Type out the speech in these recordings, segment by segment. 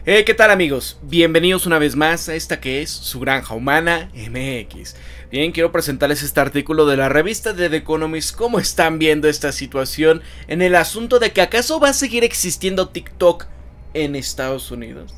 ¿Qué tal amigos? Bienvenidos una vez más a esta que es su Granja Humana MX. Bien, quiero presentarles este artículo de la revista de The Economist. ¿Cómo están viendo esta situación en el asunto de que acaso va a seguir existiendo TikTok en Estados Unidos?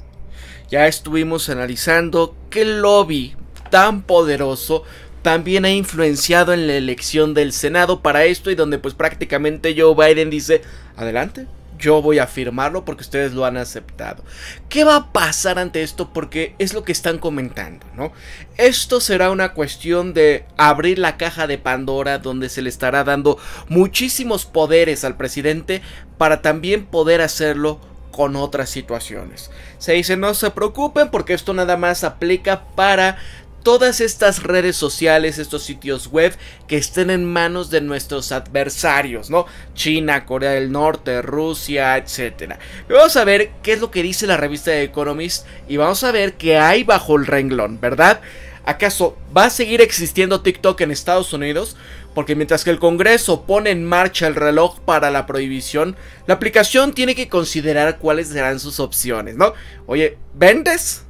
Ya estuvimos analizando que el lobby tan poderoso también ha influenciado en la elección del Senado para esto, y donde pues prácticamente Joe Biden dice, adelante, yo voy a firmarlo porque ustedes lo han aceptado. ¿Qué va a pasar ante esto? Porque es lo que están comentando, ¿no? Esto será una cuestión de abrir la caja de Pandora, donde se le estará dando muchísimos poderes al presidente para también poder hacerlo con otras situaciones. Se dice, no se preocupen porque esto nada más aplica para todas estas redes sociales, estos sitios web que estén en manos de nuestros adversarios, ¿no? China, Corea del Norte, Rusia, etcétera. Vamos a ver qué es lo que dice la revista The Economist y vamos a ver qué hay bajo el renglón, ¿verdad? ¿Acaso va a seguir existiendo TikTok en Estados Unidos? Porque mientras que el Congreso pone en marcha el reloj para la prohibición, la aplicación tiene que considerar cuáles serán sus opciones, ¿no? Oye, ¿vendes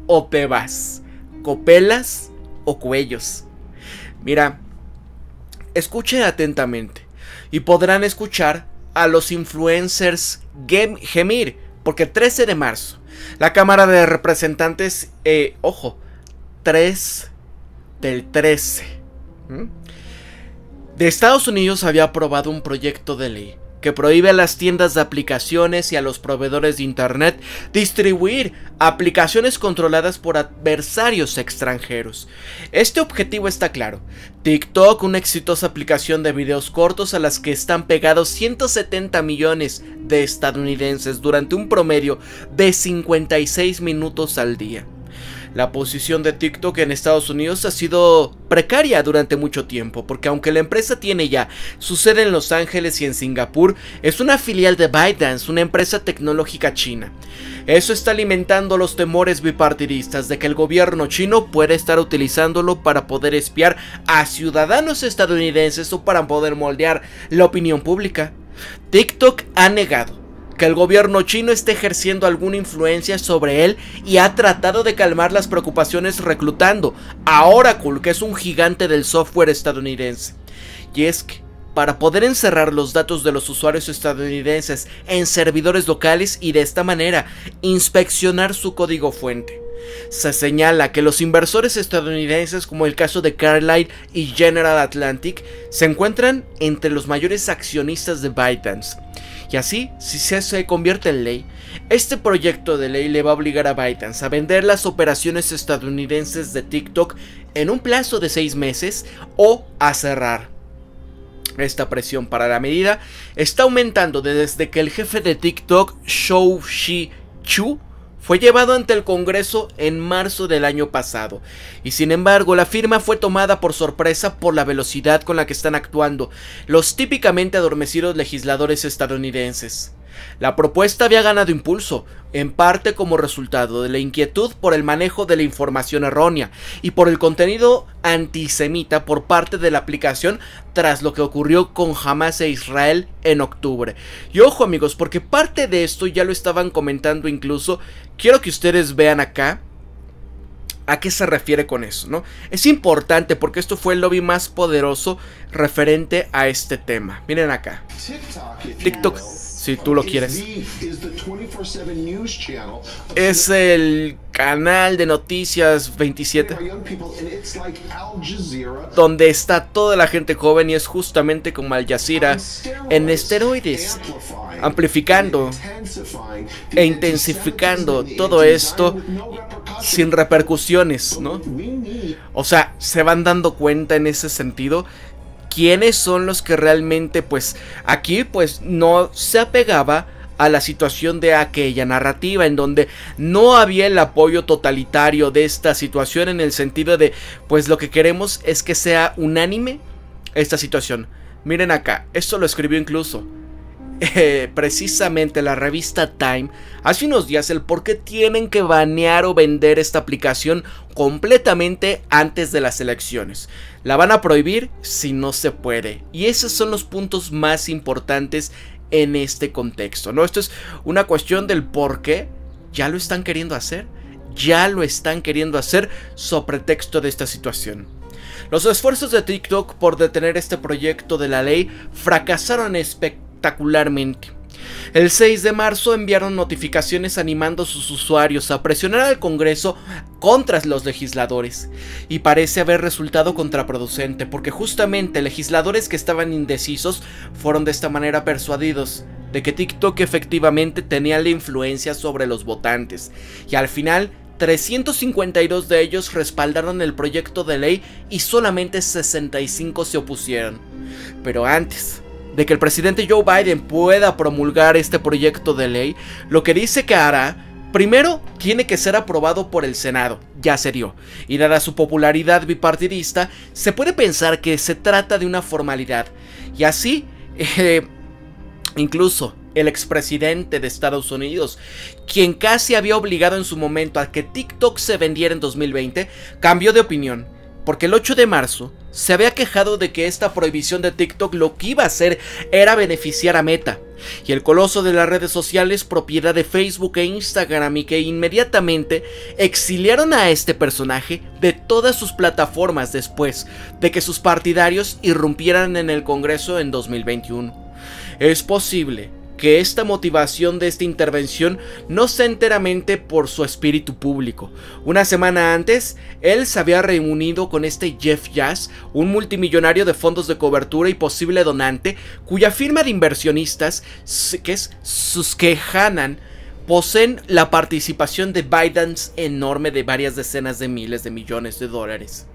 o te vas? ¿Copelas o cuellos? Mira, escuchen atentamente y podrán escuchar a los influencers gemir, porque el 13 de marzo la Cámara de Representantes, ojo, 3 del 13 de Estados Unidos había aprobado un proyecto de ley que prohíbe a las tiendas de aplicaciones y a los proveedores de internet distribuir aplicaciones controladas por adversarios extranjeros. Este objetivo está claro. TikTok, una exitosa aplicación de videos cortos a las que están pegados 170 millones de estadounidenses durante un promedio de 56 minutos al día. La posición de TikTok en Estados Unidos ha sido precaria durante mucho tiempo, porque aunque la empresa tiene ya su sede en Los Ángeles y en Singapur, es una filial de ByteDance, una empresa tecnológica china. Eso está alimentando los temores bipartidistas de que el gobierno chino pueda estar utilizándolo para poder espiar a ciudadanos estadounidenses o para poder moldear la opinión pública. TikTok ha negado que el gobierno chino esté ejerciendo alguna influencia sobre él y ha tratado de calmar las preocupaciones reclutando a Oracle, que es un gigante del software estadounidense. Y es que para poder encerrar los datos de los usuarios estadounidenses en servidores locales y de esta manera inspeccionar su código fuente. Se señala que los inversores estadounidenses, como el caso de Carlyle y General Atlantic, se encuentran entre los mayores accionistas de ByteDance. Y así, si se convierte en ley, este proyecto de ley le va a obligar a ByteDance a vender las operaciones estadounidenses de TikTok en un plazo de 6 meses o a cerrar. Esta presión para la medida está aumentando desde que el jefe de TikTok, Shou-Chi Chu, fue llevado ante el Congreso en marzo del año pasado, y sin embargo la firma fue tomada por sorpresa por la velocidad con la que están actuando los típicamente adormecidos legisladores estadounidenses. La propuesta había ganado impulso, en parte como resultado de la inquietud por el manejo de la información errónea y por el contenido antisemita por parte de la aplicación tras lo que ocurrió con Hamas e Israel en octubre. Y ojo amigos, porque parte de esto ya lo estaban comentando incluso. Quiero que ustedes vean acá a qué se refiere con eso, ¿no? Es importante porque esto fue el lobby más poderoso referente a este tema. Miren acá. TikTok, si tú lo quieres, es el canal de noticias 27 donde está toda la gente joven, y es justamente como Al Jazeera en esteroides, amplificando e intensificando todo esto sin repercusiones, ¿no? O sea, se van dando cuenta en ese sentido quiénes son los que realmente, pues, aquí, pues, no se apegaba a la situación de aquella narrativa en donde no había el apoyo totalitario de esta situación, en el sentido de, pues, lo que queremos es que sea unánime esta situación. Miren acá, esto lo escribió incluso precisamente la revista Time hace unos días, el por qué tienen que banear o vender esta aplicación completamente antes de las elecciones. La van a prohibir si no se puede, y esos son los puntos más importantes en este contexto, ¿no? Esto es una cuestión del por qué ya lo están queriendo hacer. Ya lo están queriendo hacer sobre pretexto de esta situación. Los esfuerzos de TikTok por detener este proyecto de la ley fracasaron espectacularmente. El 6 de marzo enviaron notificaciones animando a sus usuarios a presionar al Congreso contra los legisladores, y parece haber resultado contraproducente, porque justamente legisladores que estaban indecisos fueron de esta manera persuadidos de que TikTok efectivamente tenía la influencia sobre los votantes, y al final 352 de ellos respaldaron el proyecto de ley y solamente 65 se opusieron. Pero antes de que el presidente Joe Biden pueda promulgar este proyecto de ley, lo que dice que hará, primero tiene que ser aprobado por el Senado, ya se dio, y dada su popularidad bipartidista, se puede pensar que se trata de una formalidad, y así, incluso el expresidente de Estados Unidos, quien casi había obligado en su momento a que TikTok se vendiera en 2020, cambió de opinión, porque el 8 de marzo se había quejado de que esta prohibición de TikTok lo que iba a hacer era beneficiar a Meta, y el coloso de las redes sociales propiedad de Facebook e Instagram, y que inmediatamente exiliaron a este personaje de todas sus plataformas después de que sus partidarios irrumpieran en el Congreso en 2021. Es posible que esta motivación de esta intervención no sea enteramente por su espíritu público. Una semana antes, él se había reunido con este Jeff Yazoo, un multimillonario de fondos de cobertura y posible donante, cuya firma de inversionistas, que es Susquehanna, poseen la participación de ByteDance enorme de varias decenas de miles de millones de dólares.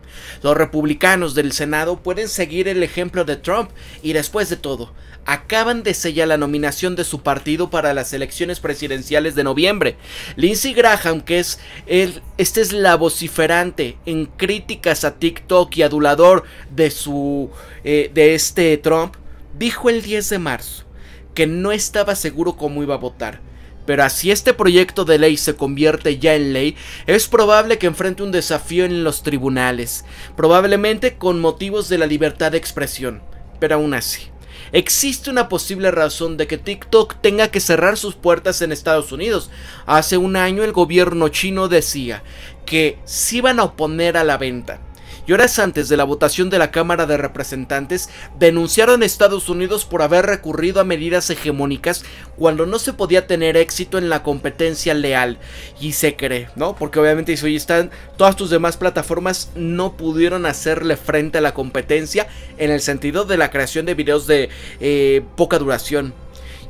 Los republicanos del Senado pueden seguir el ejemplo de Trump y, después de todo, acaban de sellar la nominación de su partido para las elecciones presidenciales de noviembre. Lindsey Graham, que es la vociferante en críticas a TikTok y adulador de este Trump, dijo el 10 de marzo que no estaba seguro cómo iba a votar. Pero así este proyecto de ley se convierte ya en ley, es probable que enfrente un desafío en los tribunales, probablemente con motivos de la libertad de expresión. Pero aún así, existe una posible razón de que TikTok tenga que cerrar sus puertas en Estados Unidos. Hace un año el gobierno chino decía que se iban a oponer a la venta, y horas antes de la votación de la Cámara de Representantes denunciaron a Estados Unidos por haber recurrido a medidas hegemónicas cuando no se podía tener éxito en la competencia leal. Y se cree, ¿no? Porque obviamente dice, oye, todas tus demás plataformas no pudieron hacerle frente a la competencia en el sentido de la creación de videos de poca duración.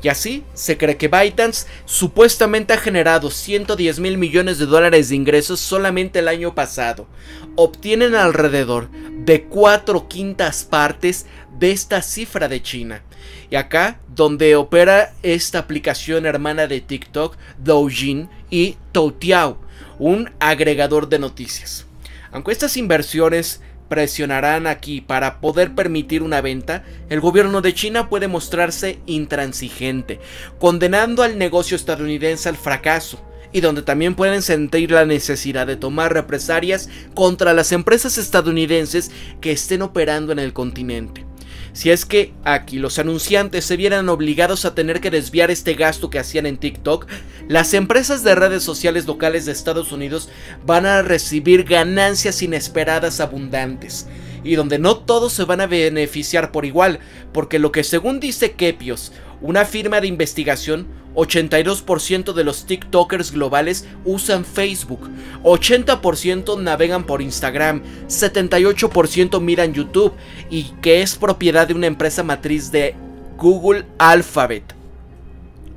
Y así se cree que ByteDance supuestamente ha generado 110 mil millones de dólares de ingresos solamente el año pasado. Obtienen alrededor de 4/5 partes de esta cifra de China. Y acá donde opera esta aplicación hermana de TikTok, Douyin y Toutiao, un agregador de noticias. Aunque estas inversiones presionarán aquí para poder permitir una venta, el gobierno de China puede mostrarse intransigente, condenando al negocio estadounidense al fracaso, y donde también pueden sentir la necesidad de tomar represalias contra las empresas estadounidenses que estén operando en el continente. Si es que aquí los anunciantes se vieran obligados a tener que desviar este gasto que hacían en TikTok, las empresas de redes sociales locales de Estados Unidos van a recibir ganancias inesperadas abundantes, y donde no todos se van a beneficiar por igual, porque lo que según dice Kepios, una firma de investigación, 82% de los TikTokers globales usan Facebook, 80% navegan por Instagram, 78% miran YouTube, y que es propiedad de una empresa matriz de Google Alphabet.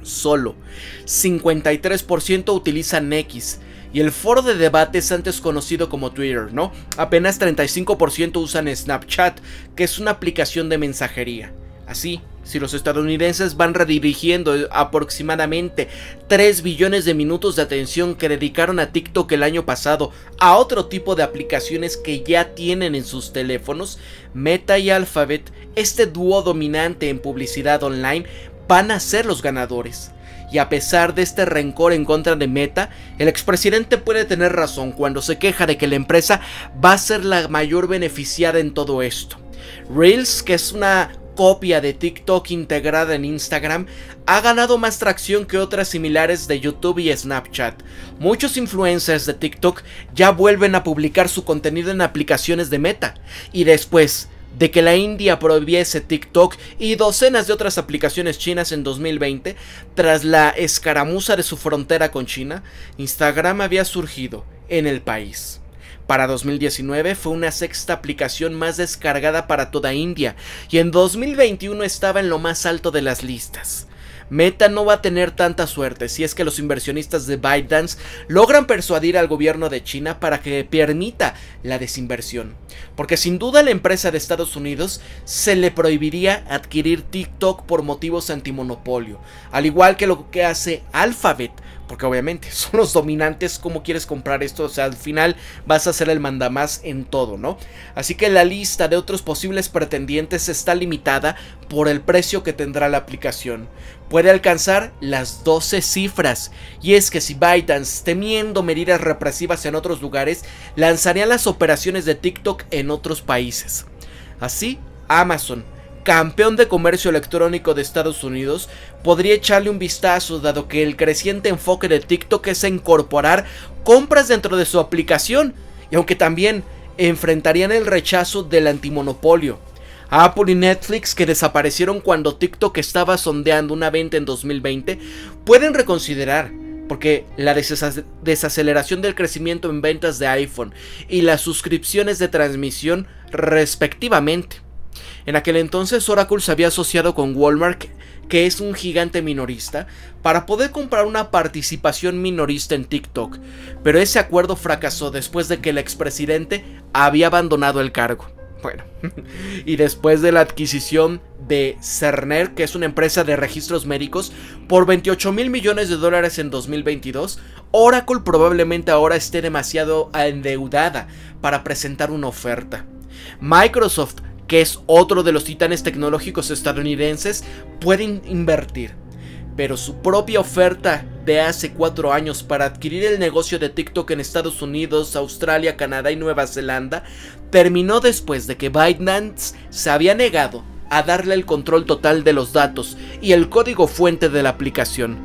Solo 53% utilizan X, y el foro de debates antes conocido como Twitter, ¿no? Apenas 35% usan Snapchat, que es una aplicación de mensajería. Así, si los estadounidenses van redirigiendo aproximadamente 3 billones de minutos de atención que dedicaron a TikTok el año pasado a otro tipo de aplicaciones que ya tienen en sus teléfonos, Meta y Alphabet, este dúo dominante en publicidad online, van a ser los ganadores. Y a pesar de este rencor en contra de Meta, el expresidente puede tener razón cuando se queja de que la empresa va a ser la mayor beneficiada en todo esto. Reels, que es una copia de TikTok integrada en Instagram ha ganado más tracción que otras similares de YouTube y Snapchat. Muchos influencers de TikTok ya vuelven a publicar su contenido en aplicaciones de Meta, y después de que la India prohibiese TikTok y docenas de otras aplicaciones chinas en 2020, tras la escaramuza de su frontera con China, Instagram había surgido en el país. Para 2019 fue una sexta aplicación más descargada para toda India, y en 2021 estaba en lo más alto de las listas. Meta no va a tener tanta suerte si es que los inversionistas de ByteDance logran persuadir al gobierno de China para que permita la desinversión, porque sin duda a la empresa de Estados Unidos se le prohibiría adquirir TikTok por motivos antimonopolio, al igual que lo que hace Alphabet, porque obviamente son los dominantes. ¿Cómo quieres comprar esto? O sea, al final vas a ser el mandamás en todo, ¿no? Así que la lista de otros posibles pretendientes está limitada por el precio que tendrá la aplicación. Puede alcanzar las 12 cifras, y es que si ByteDance, temiendo medidas represivas en otros lugares, lanzarían las operaciones de TikTok en otros países. Así, Amazon, campeón de comercio electrónico de Estados Unidos, podría echarle un vistazo, dado que el creciente enfoque de TikTok es incorporar compras dentro de su aplicación, y aunque también enfrentarían el rechazo del antimonopolio. Apple y Netflix, que desaparecieron cuando TikTok estaba sondeando una venta en 2020, pueden reconsiderar, porque la desaceleración del crecimiento en ventas de iPhone y las suscripciones de transmisión respectivamente. En aquel entonces Oracle se había asociado con Walmart, que es un gigante minorista, para poder comprar una participación minorista en TikTok, pero ese acuerdo fracasó después de que el expresidente había abandonado el cargo. Bueno, y después de la adquisición de Cerner, que es una empresa de registros médicos, por $28,000 millones en 2022, Oracle probablemente ahora esté demasiado endeudada para presentar una oferta. Microsoft, que es otro de los titanes tecnológicos estadounidenses, puede invertir, pero su propia oferta de hace 4 años para adquirir el negocio de TikTok en Estados Unidos, Australia, Canadá y Nueva Zelanda terminó después de que ByteDance se había negado a darle el control total de los datos y el código fuente de la aplicación.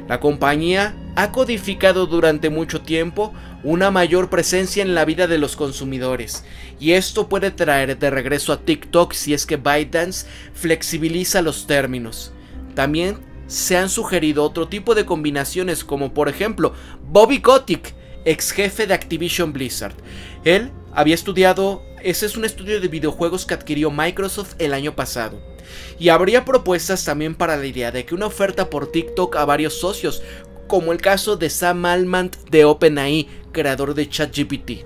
La compañía ha codificado durante mucho tiempo una mayor presencia en la vida de los consumidores, y esto puede traer de regreso a TikTok si es que ByteDance flexibiliza los términos. También se han sugerido otro tipo de combinaciones, como por ejemplo Bobby Kotick, ex jefe de Activision Blizzard. Él había estudiado, ese es un estudio de videojuegos que adquirió Microsoft el año pasado, y habría propuestas también para la idea de que una oferta por TikTok a varios socios, como el caso de Sam Altman de OpenAI, creador de ChatGPT.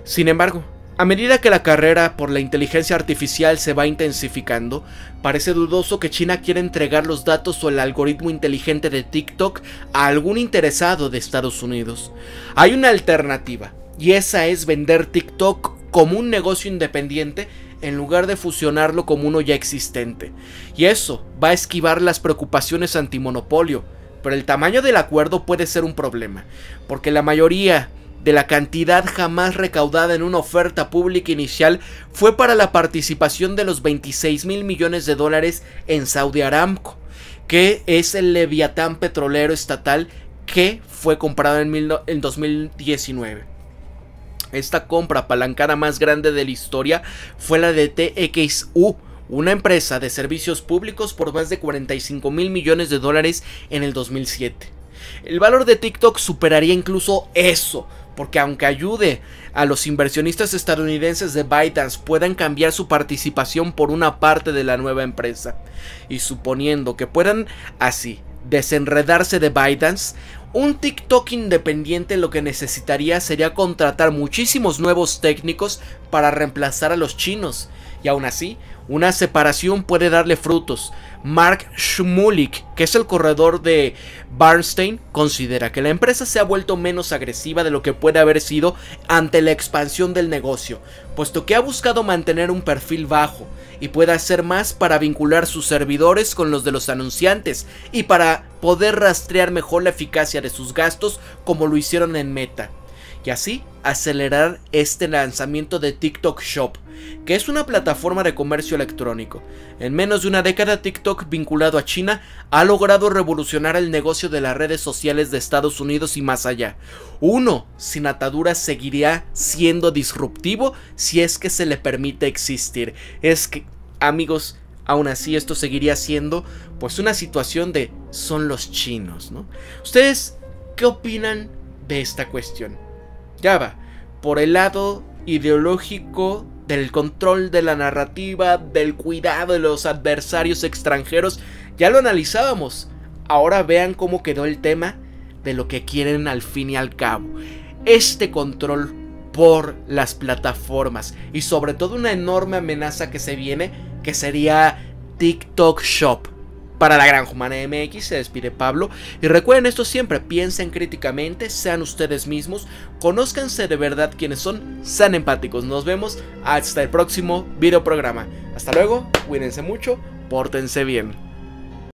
Sin embargo, a medida que la carrera por la inteligencia artificial se va intensificando, parece dudoso que China quiera entregar los datos o el algoritmo inteligente de TikTok a algún interesado de Estados Unidos. Hay una alternativa, y esa es vender TikTok como un negocio independiente en lugar de fusionarlo como uno ya existente. Y eso va a esquivar las preocupaciones antimonopolio, pero el tamaño del acuerdo puede ser un problema, porque la mayoría de la cantidad jamás recaudada en una oferta pública inicial fue para la participación de los $26,000 millones en Saudi Aramco, que es el leviatán petrolero estatal que fue comprado en 2019. Esta compra apalancada más grande de la historia fue la de TXU, una empresa de servicios públicos, por más de $45,000 millones en el 2007. El valor de TikTok superaría incluso eso, porque aunque ayude a los inversionistas estadounidenses de ByteDance puedan cambiar su participación por una parte de la nueva empresa, y suponiendo que puedan así desenredarse de ByteDance, un TikTok independiente lo que necesitaría sería contratar muchísimos nuevos técnicos para reemplazar a los chinos, y aún así, una separación puede darle frutos. Mark Shmulik, que es el corredor de Bernstein, considera que la empresa se ha vuelto menos agresiva de lo que puede haber sido ante la expansión del negocio, puesto que ha buscado mantener un perfil bajo y puede hacer más para vincular sus servidores con los de los anunciantes y para poder rastrear mejor la eficacia de sus gastos, como lo hicieron en Meta. y así acelerar este lanzamiento de TikTok Shop, que es una plataforma de comercio electrónico. En menos de una década, TikTok, vinculado a China, ha logrado revolucionar el negocio de las redes sociales de Estados Unidos y más allá. Uno sin ataduras seguiría siendo disruptivo si es que se le permite existir. Es que, amigos, aún así esto seguiría siendo pues una situación de son los chinos, ¿no? ¿Ustedes qué opinan de esta cuestión? Ya va, por el lado ideológico del control de la narrativa, del cuidado de los adversarios extranjeros, ya lo analizábamos. Ahora vean cómo quedó el tema de lo que quieren al fin y al cabo. Este control por las plataformas y sobre todo una enorme amenaza que se viene, que sería TikTok Shop. Para la Granja Humana MX se despide Pablo y recuerden esto siempre, piensen críticamente, sean ustedes mismos, conózcanse de verdad quiénes son, sean empáticos. Nos vemos hasta el próximo video programa. Hasta luego, cuídense mucho, pórtense bien.